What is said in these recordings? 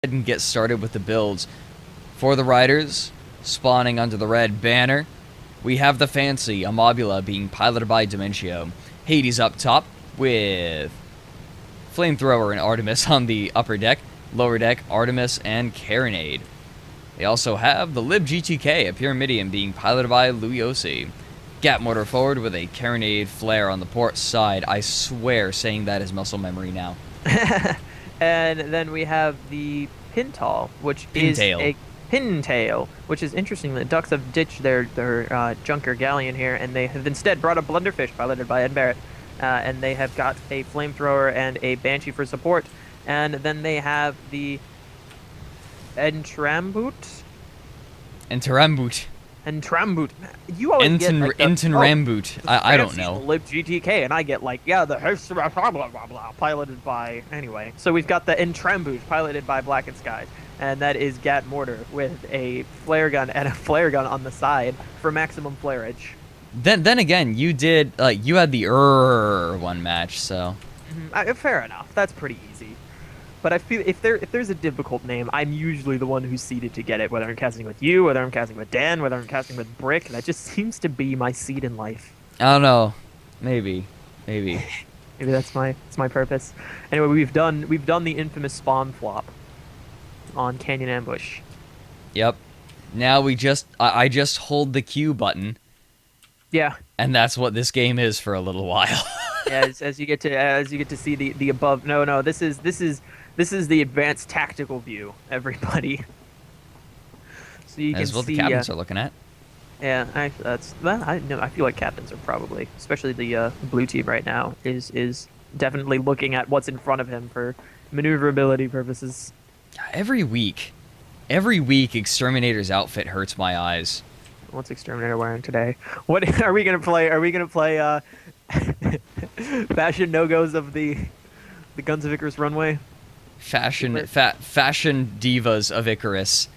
and get started with the builds. For the Rydrs, spawning under the red banner, we have the Fancy, Amobula, being piloted by Dementio. Hades up top with Flamethrower and Artemis on the upper deck. Lower deck, Artemis and Carronade. They also have the Lib GTK, a Pyramidion, being piloted by Luiosi. Gap Mortar forward with a Carronade Flare on the port side. I swear saying that is muscle memory now. And then we have the Pintail, which is a Pintail, which is interesting. The Ducks have ditched their Junker Galleon here, and they have instead brought a Blunderfish, piloted by Ed Barrett. And they have got a Flamethrower and a Banshee for support. And then they have the Entrambut. Entrambut. You always get like Entrambut. I don't know. Lib GTK, and I get like, yeah, the blah blah blah blah, piloted by anyway. So we've got the Entrambut, piloted by Black and Sky, and that is Gat Mortar with a flare gun and a flare gun on the side for maximum flareage. Then again, you did you had the one match, so fair enough. That's pretty easy. But I feel if there's a difficult name, I'm usually the one who's seeded to get it. Whether I'm casting with you, whether I'm casting with Dan, whether I'm casting with Brick, that just seems to be my seed in life. I don't know. Maybe. Maybe that's my purpose. Anyway, we've done the infamous spawn flop on Canyon Ambush. Yep. Now I just hold the Q button. Yeah. And that's what this game is for a little while. as you get to see the above. No, this is the advanced tactical view, everybody. So you can see what the captains are looking at. Yeah, I feel like captains are probably, especially the blue team right now, is definitely looking at what's in front of him for maneuverability purposes. Every week, Exterminator's outfit hurts my eyes. What's Exterminator wearing today? What are we gonna play? Are we gonna play fashion no-goes of the Guns of Icarus runway? Fashion divas of Icarus.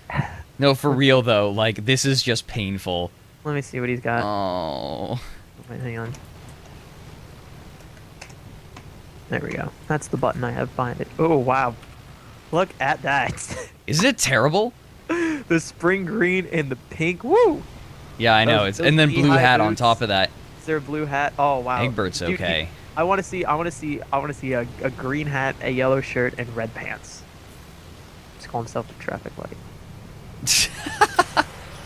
No, for real though, like this is just painful. Let me see what he's got. Oh. Wait, hang on. There we go. That's the button I have behind it. Oh wow. Look at that. Isn't it terrible? The spring green and the pink. Woo! Yeah, I know. And then blue hat on top of that. Is there a blue hat? Oh wow. Egbert's okay. I want to see a green hat, a yellow shirt, and red pants. Just call himself the traffic light.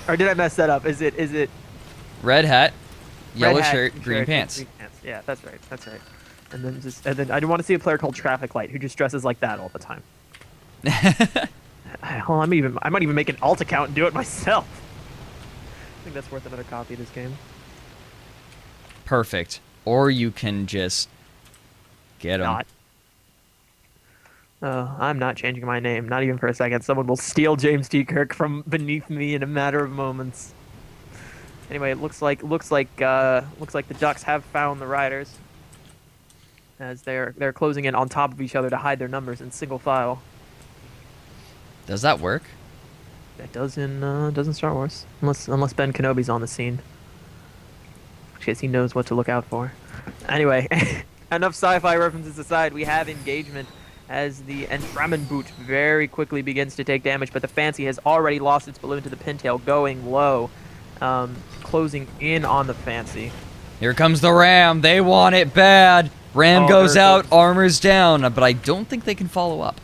Or did I mess that up? Is it red hat, yellow shirt, green pants? Green pants. Yeah, that's right. And then I want to see a player called Traffic Light who just dresses like that all the time. Well, I might even make an alt account and do it myself. I think that's worth another copy of this game. Perfect. Or you can just get them. I'm not changing my name, not even for a second. Someone will steal James T. Kirk from beneath me in a matter of moments. Anyway, it looks like the Ducks have found the Rydrs, as they're closing in on top of each other to hide their numbers in single file. Does that work? That does in Star Wars, unless Ben Kenobi's on the scene. In case he knows what to look out for. Anyway, enough sci-fi references aside, we have engagement as the Entrambut very quickly begins to take damage, but the Fancy has already lost its balloon to the Pintail, going low, closing in on the Fancy. Here comes the Ram. They want it bad. Ram goes out, armor's down, but I don't think they can follow up.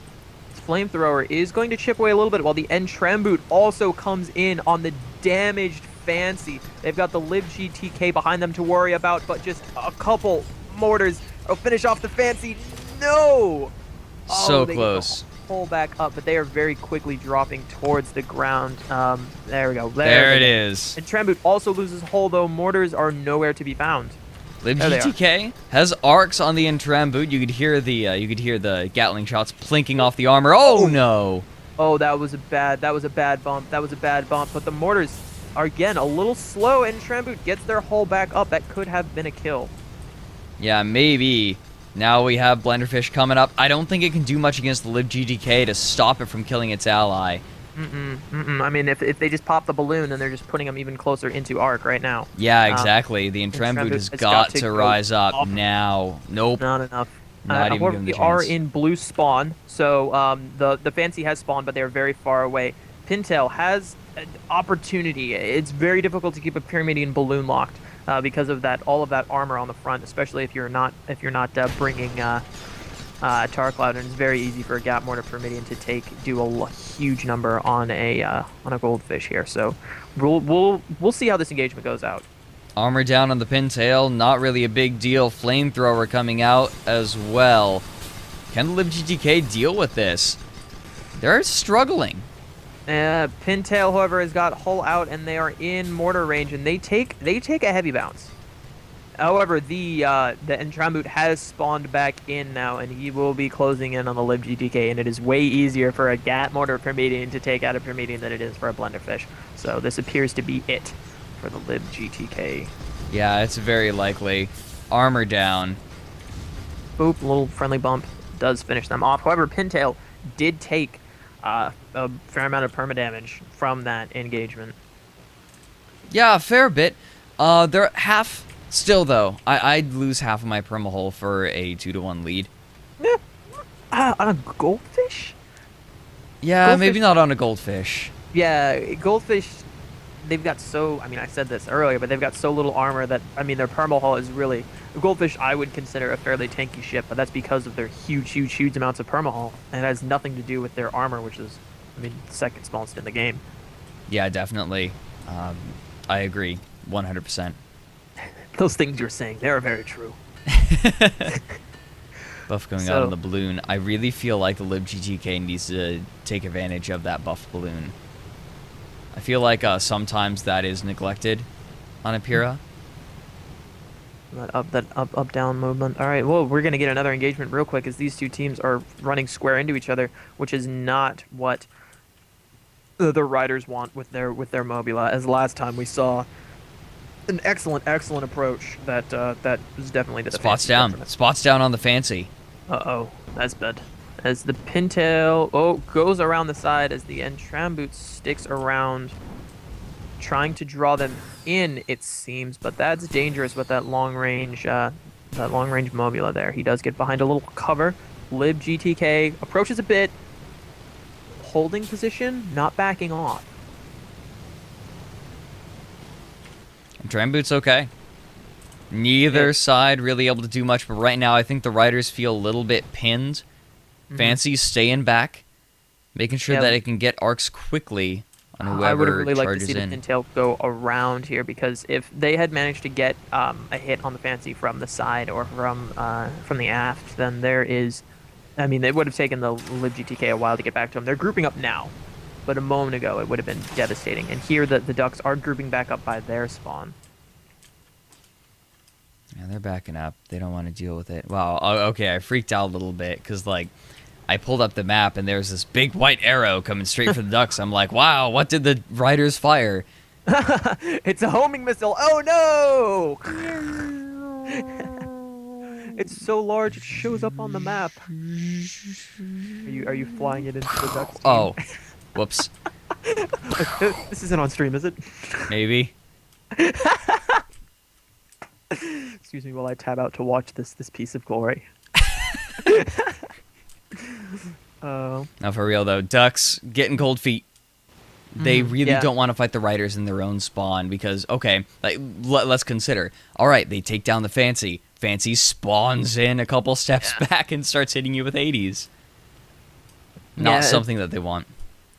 Flamethrower is going to chip away a little bit, while the Entrambut also comes in on the damaged Fancy. They've got the Lib GTK behind them to worry about, but just a couple mortars will finish off the Fancy. No! So close. Pull back up, but they are very quickly dropping towards the ground. There we go. There it is. Entrambut also loses hull, though. Mortars are nowhere to be found. Lib GTK has arcs on the Entrambut. You could hear the Gatling shots plinking off the armor. Oh no! Oh, that was a bad bump. But the mortars are again a little slow. Entrambut gets their hull back up. That could have been a kill. Yeah, maybe. Now we have Blenderfish coming up. I don't think it can do much against the Lib GTK to stop it from killing its ally. I mean, if they just pop the balloon, then they're just putting them even closer into arc right now. Yeah, exactly. The Entrambut has got to rise up now. Nope. Not enough. Not even However, given the we are chance. in blue spawn, so the Fancy has spawned, but they are very far away. Pintail has an opportunity. It's very difficult to keep a Pyramidian balloon locked because of that all of that armor on the front, especially if you're not bringing Tar Cloud, and it's very easy for a Gap Mortar Pyramidian to do a huge number on a Goldfish here. So we'll see how this engagement goes out. Armor down on the Pintail, not really a big deal. Flamethrower coming out as well. Can the LibGTK deal with this? They're struggling. Pintail, however, has got hull out, and they are in mortar range, and they take a heavy bounce. However, the Entrambut has spawned back in now, and he will be closing in on the LibGTK, and it is way easier for a Gat Mortar Pyramidian to take out a Pyramidian than it is for a Blenderfish. So this appears to be it for the LibGTK. Yeah, it's very likely. Armor down. Boop, little friendly bump does finish them off. However, Pintail did take a fair amount of permadamage from that engagement. Yeah, a fair bit. They're half... Still, though, I'd lose half of my permahull for a 2-to-1 lead. Yeah. On a Goldfish? Yeah, Goldfish- maybe not on a Goldfish. Yeah, Goldfish, they've got so... I mean, I said this earlier, but they've got so little armor that... I mean, their permahull is really... Goldfish, I would consider a fairly tanky ship, but that's because of their huge amounts of permahull, and it has nothing to do with their armor, which is, I mean, second smallest in the game. Yeah, definitely. I agree, 100%. Those things you're saying, they are very true. Buff going out on the balloon. I really feel like the LibGTK needs to take advantage of that buff balloon. I feel like sometimes that is neglected on Apira. That up down movement. All right, well, we're gonna get another engagement real quick as these two teams are running square into each other, which is not what the Rydrs want with their Mobula. As last time we saw an excellent approach that was definitely the Spots down. Spots down on the Fancy. Uh-oh, that's bad. As the Pintail goes around the side as the Entrambut sticks around, trying to draw them in, it seems, but that's dangerous with that long range Mobula there. He does get behind a little cover. LibGTK approaches a bit, holding position, not backing off. Entrambut's okay. Neither side really able to do much, but right now I think the Rydrs feel a little bit pinned. Fancy's staying back, making sure that it can get arcs quickly on whoever I would have really liked to charges see the in. Pintail go around here, because if they had managed to get a hit on the Fancy from the side or from the aft, then there is... I mean, it would have taken the LibGTK a while to get back to him. They're grouping up now, but a moment ago it would have been devastating. And here the Ducks are grouping back up by their spawn. Yeah, they're backing up. They don't want to deal with it. Wow, okay, I freaked out a little bit, because, like, I pulled up the map, and there's this big white arrow coming straight for the Ducks. I'm like, wow, what did the Rydrs fire? It's a homing missile! Oh, no! It's so large, it shows up on the map. Are you flying it into the Ducks team? Oh, whoops. This isn't on stream, is it? Maybe. Excuse me while I tab out to watch this piece of glory. No, for real though, Ducks getting cold feet. They really don't want to fight the Rydrs in their own spawn because, okay, like, let's consider. All right, they take down the Fancy. Fancy spawns in a couple steps back and starts hitting you with 80s. Not something that they want.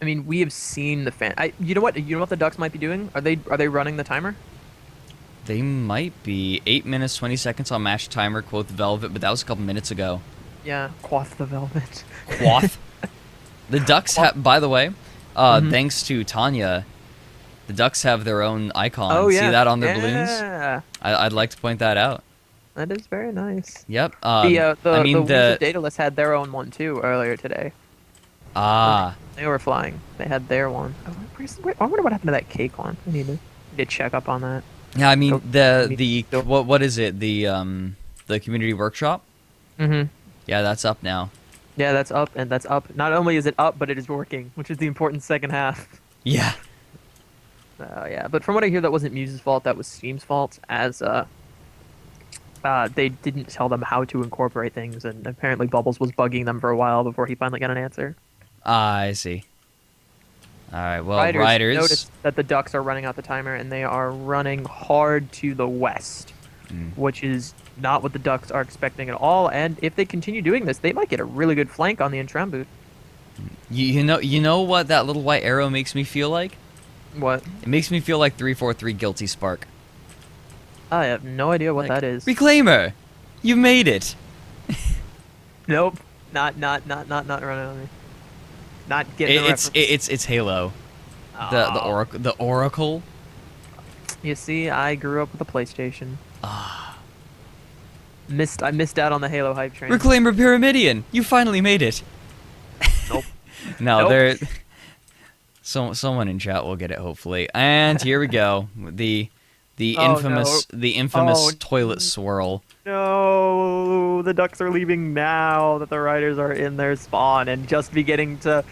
I mean, we have seen the You know what the Ducks might be doing? Are they running the timer? They might be 8 minutes 20 seconds on match timer. Quoth Velvet, but that was a couple minutes ago. Yeah, Quoth the Velvet. Quoth. The Ducks have, by the way, thanks to Tanya, the Ducks have their own icon. Oh, yeah. See that on their balloons? I'd like to point that out. That is very nice. Yep. The Daedalus had their own one too earlier today. Ah. They were flying. They had their one. I wonder what happened to that cake one. I need to check up on that. Yeah, I mean what is it? The community workshop? Mm-hmm. Yeah, that's up now. Yeah, that's up, and that's up. Not only is it up, but it is working, which is the important second half. Yeah. Yeah, but from what I hear, that wasn't Muse's fault. That was Steam's fault, as they didn't tell them how to incorporate things, and apparently Bubbles was bugging them for a while before he finally got an answer. Ah, I see. All right, well, Riders Riders. noticed that the Ducks are running out the timer, and they are running hard to the west, which is not what the Ducks are expecting at all. And if they continue doing this, they might get a really good flank on the Entrambut. You know what that little white arrow makes me feel like? What? It makes me feel like 343 Guilty Spark. I have no idea what Like, that is. Reclaimer, you made it. Nope. Not running on me. Not getting the reference. It's Halo. The Oracle. You see, I grew up with a PlayStation. Ah. I missed out on the Halo hype train. Reclaimer Pyramidion, you finally made it. Nope. No, Nope. there. Someone in chat will get it hopefully. And here we go. The Oh, infamous no. the infamous Oh, toilet swirl. No, the Ducks are leaving now that the Riders are in their spawn and just beginning to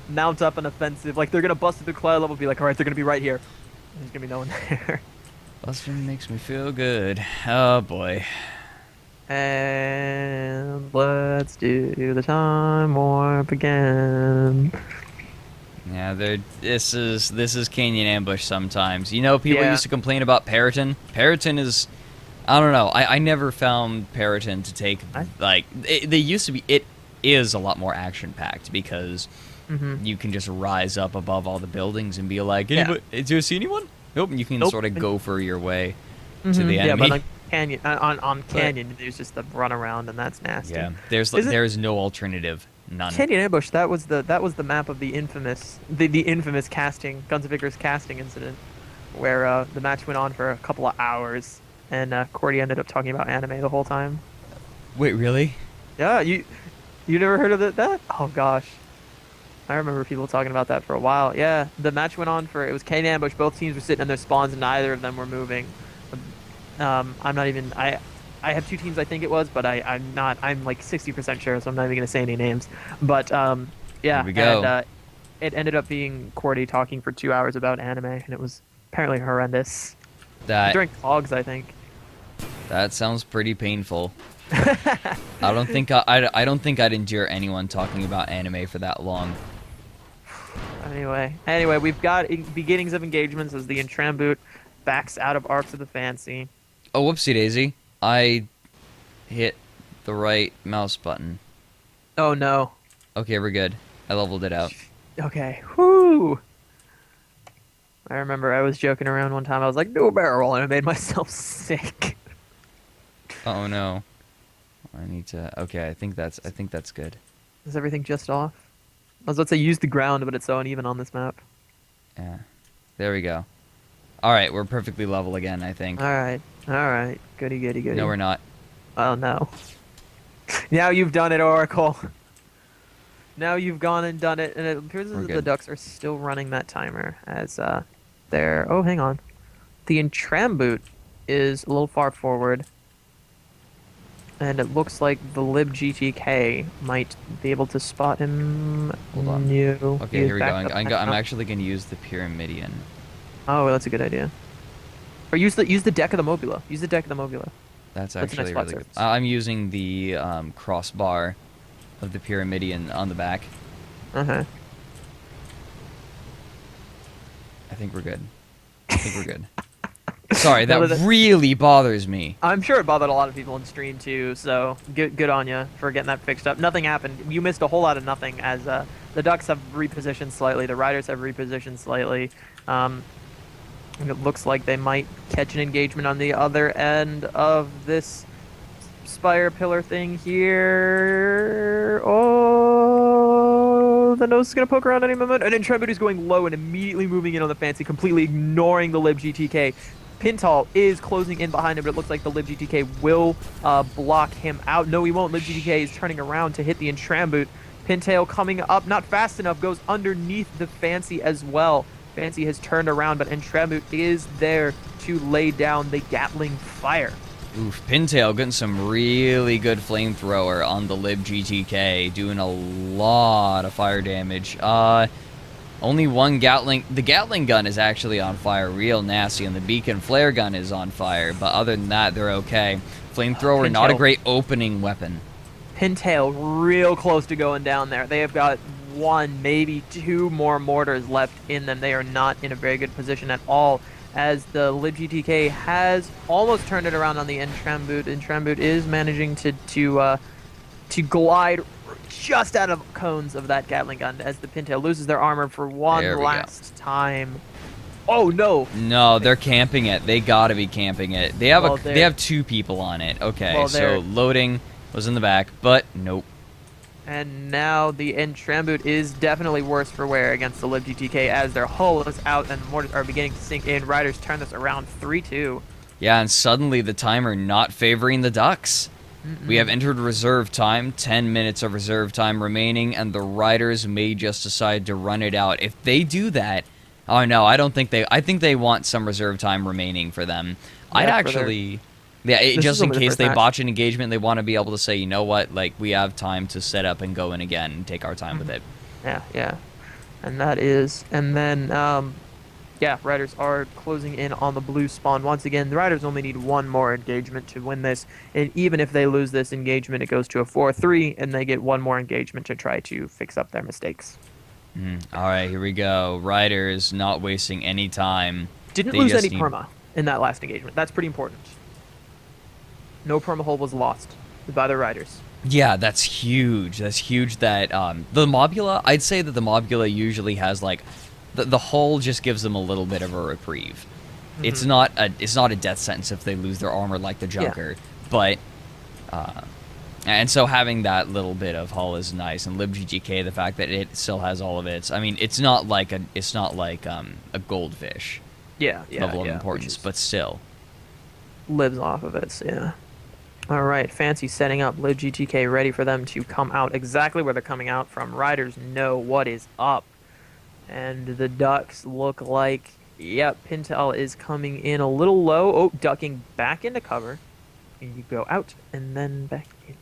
mount up an offensive. Like, they're going to bust through the cloud level and be like, all right, they're going to be right here. There's going to be no one there. Busting makes me feel good. Oh boy. And let's do the time warp again. Yeah, this is Canyon Ambush sometimes. You know, people Yeah. used to complain about Periton. Periton is, I don't know. I never found Periton to take they used to be. It is a lot more action packed because you can just rise up above all the buildings and be like, Yeah. do you see anyone? Nope. And you can Nope. sort of gopher your way to the Yeah, enemy. but on Canyon, there's just the run around, and that's nasty. Yeah, Isn't- there's no alternative. None. Canyon Ambush, that was the map of the infamous casting Guns of Icarus casting incident, where the match went on for a couple of hours, and Cordy ended up talking about anime the whole time. Wait, really? Yeah, you never heard of that? Oh gosh, I remember people talking about that for a while. Yeah, the match went on it was Canyon Ambush. Both teams were sitting in their spawns, and neither of them were moving. I have two teams, I think it was, but I'm like 60% sure, so I'm not even going to say any names. But, yeah. Here we go. And, it ended up being Cordy talking for 2 hours about anime, and it was apparently horrendous. During COGS, I think. That sounds pretty painful. I don't think I'd endure anyone talking about anime for that long. Anyway, we've got beginnings of engagements as the Entrambut backs out of Arcs of the Fancy. Oh, whoopsie daisy. I hit the right mouse button. Oh no. Okay, we're good. I leveled it out. Okay. Whoo! I remember I was joking around one time. I was like, "No barrel," and I made myself sick. Oh no. I need to. Okay, I think that's good. Is everything just off? I was about to say use the ground, but it's so uneven on this map. Yeah. There we go. All right, we're perfectly level again, I think. All right. Goody. No, we're not. Oh no. Now you've done it, Oracle. Now you've gone and done it, and it appears that the good. Ducks are still running that timer as they're. Oh, hang on. The Entrambut is a little far forward, and it looks like the Lib GTK might be able to spot him. Hold on. No. Okay, here we go. I'm actually going to use the Pyramidion. Oh, well, that's a good idea. Or use the deck of the Mobula. Use the deck of the Mobula. That's That's a nice actually spot really good. surface. I'm using the crossbar of the Pyramidion on the back. Uh-huh. I think we're good. Sorry, No, that really bothers me. I'm sure it bothered a lot of people in stream too, so good on you for getting that fixed up. Nothing happened. You missed a whole lot of nothing as the Ducks have repositioned slightly, the Riders have repositioned slightly. And it looks like they might catch an engagement on the other end of this spire pillar thing here. Oh, the nose is going to poke around any moment. And Entrambut is going low and immediately moving in on the Fancy, completely ignoring the Lib GTK. Pintal is closing in behind him, but it looks like the Lib GTK will block him out. No, he won't. Lib GTK is turning around to hit the Entrambut. Pintail coming up, not fast enough, goes underneath the Fancy as well. Fancy has turned around, but Entrambut is there to lay down the Gatling fire. Oof, Pintail getting some really good flamethrower on the Lib GTK, doing a lot of fire damage. Only one Gatling. The Gatling gun is actually on fire, real nasty, and the Beacon Flare gun is on fire, but other than that, they're okay. Flamethrower, not a great opening weapon. Pintail real close to going down there. They have got 1, maybe 2 more mortars left in them. They are not in a very good position at all, as the LibGTK has almost turned it around on the Entrambut. Entrambut is managing to glide just out of cones of that Gatling gun as the Pintail loses their armor for one last time. Oh no! No, they're camping it. They gotta be camping it. They have they have 2 people on it. Okay, so loading was in the back, but nope. And now the Entrambut is definitely worse for wear against the LibGTK as their hull is out and the mortars are beginning to sink in. Rydr's turn this around 3-2. Yeah, and suddenly the timer not favoring the Ducks. We have entered reserve time, 10 minutes of reserve time remaining, and the Ryders may just decide to run it out. If they do that, oh no, I don't think I think they want some reserve time remaining for them. Yeah, I'd actually, just in case they botch an engagement, they want to be able to say, you know what, like, we have time to set up and go in again and take our time with it. Yeah. And that is, and then, yeah, Ryders are closing in on the blue spawn. Once again, the Ryders only need 1 more engagement to win this. And even if they lose this engagement, it goes to a 4-3, and they get 1 more engagement to try to fix up their mistakes. All right, here we go. Ryders not wasting any time. Didn't lose any perma in that last engagement. That's pretty important. No perma hull was lost by the Ryders. Yeah, that's huge. That's huge that the Mobula, I'd say that the Mobula usually has, like, the hull just gives them a little bit of a reprieve. It's not a death sentence if they lose their armor like the Junker, but and so having that little bit of hull is nice. And LibGTK, the fact that it still has all of its, I mean, it's not like a goldfish level of importance, but still lives off of it. So yeah. All right, Fancy setting up LibGTK ready for them to come out exactly where they're coming out from. Ryders know what is up. And the Ducks look like, yep, Pintail is coming in a little low. Oh, ducking back into cover. And you go out and then back in.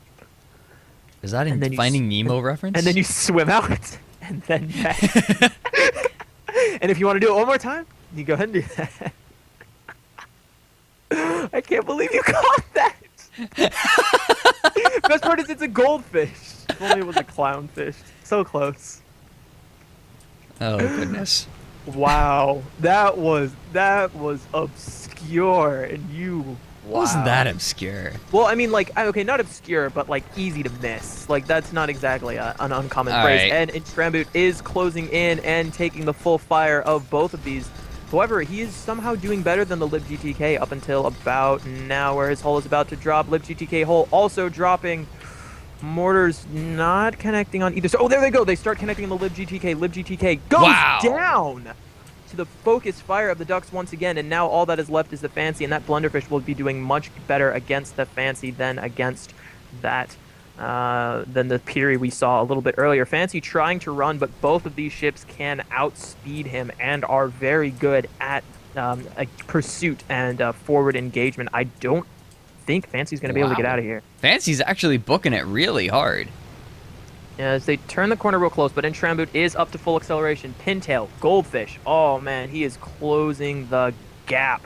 Is that a Finding Nemo reference? And then you swim out and then back. And if you want to do it one more time, you go ahead and do that. I can't believe you caught that. Best part is it's a goldfish. If only it was a clownfish. So close. Oh goodness! Wow, that was obscure, and you. Wow. Wasn't that obscure? Well, I mean, like, okay, not obscure, but like easy to miss. Like that's not exactly an uncommon phrase. Right. And Entrambut is closing in and taking the full fire of both of these. However, he is somehow doing better than the LibGTK up until about now, where his hull is about to drop. LibGTK hull also dropping. Mortars not connecting on either. So, oh, there they go. They start connecting on the LibGTK. LibGTK goes down to the focus fire of the Ducks once again. And now all that is left is the Fancy. And that Blunderfish will be doing much better against the Fancy than against that, than the Peary we saw a little bit earlier. Fancy trying to run, but both of these ships can outspeed him and are very good at a pursuit and forward engagement. I don't think Fancy's going to be able to get out of here. Fancy's actually booking it really hard. As they turn the corner real close, but Entrambut is up to full acceleration. Pintail, Goldfish. Oh man, he is closing the gap.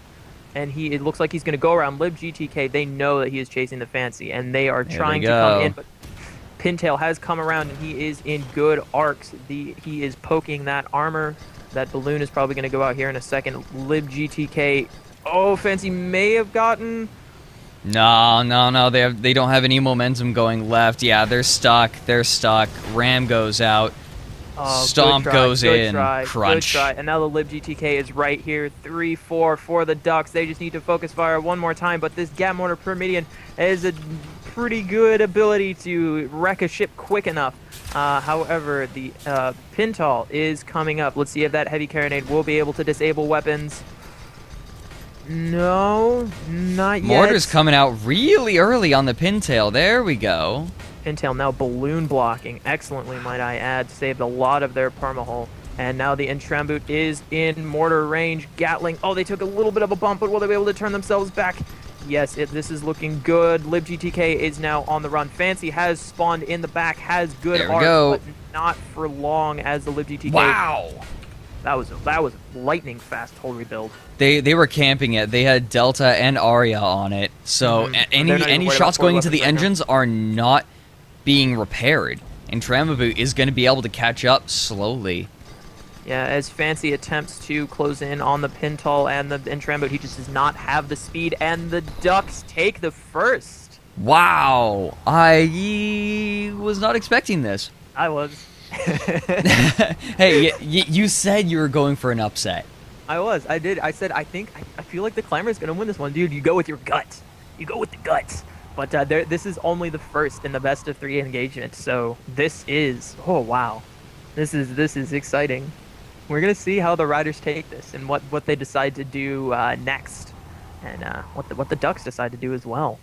And it looks like he's going to go around LibGTK. They know that he is chasing the Fancy, and they are trying to come in. But Pintail has come around, and he is in good arcs. He is poking that armor. That balloon is probably going to go out here in a second. LibGTK. Oh, Fancy may have gotten... No. They don't have any momentum going left. Yeah, they're stuck. Ram goes out. Oh, Stomp goes in. Crunch. Good try. And now the LibGTK is right here. 3-4 for the Ducks. They just need to focus fire one more time. But this Gat Mortar per median is a pretty good ability to wreck a ship quick enough. However, the Pintail is coming up. Let's see if that heavy carronade will be able to disable weapons. No, not yet. Mortar's coming out really early on the Pintail. There we go. Pintail now balloon blocking excellently, might I add. Saved a lot of their permahull. And now the Entrambut is in mortar range. Gatling. Oh, they took a little bit of a bump, but will they be able to turn themselves back? Yes, this is looking good. LibGTK is now on the run. Fancy has spawned in the back, has good arc, but not for long as the LibGTK. Wow! That was lightning fast whole rebuild. They were camping it. They had Delta and Arya on it. So any shots going into the engines are not being repaired. And Tramaboot is going to be able to catch up slowly. Yeah, as Fancy attempts to close in on the Pintal and Tramaboot, he just does not have the speed, and the Ducks take the first. Wow. I was not expecting this. I was. Hey, you said you were going for an upset. I was. I did. I said, I feel like the Clamour is going to win this one. Dude, you go with your gut. You go with the guts. But this is only the first in the best of 3 engagement. So this is, oh, wow. This is exciting. We're going to see how the Riders take this and what they decide to do next. And what the Ducks decide to do as well.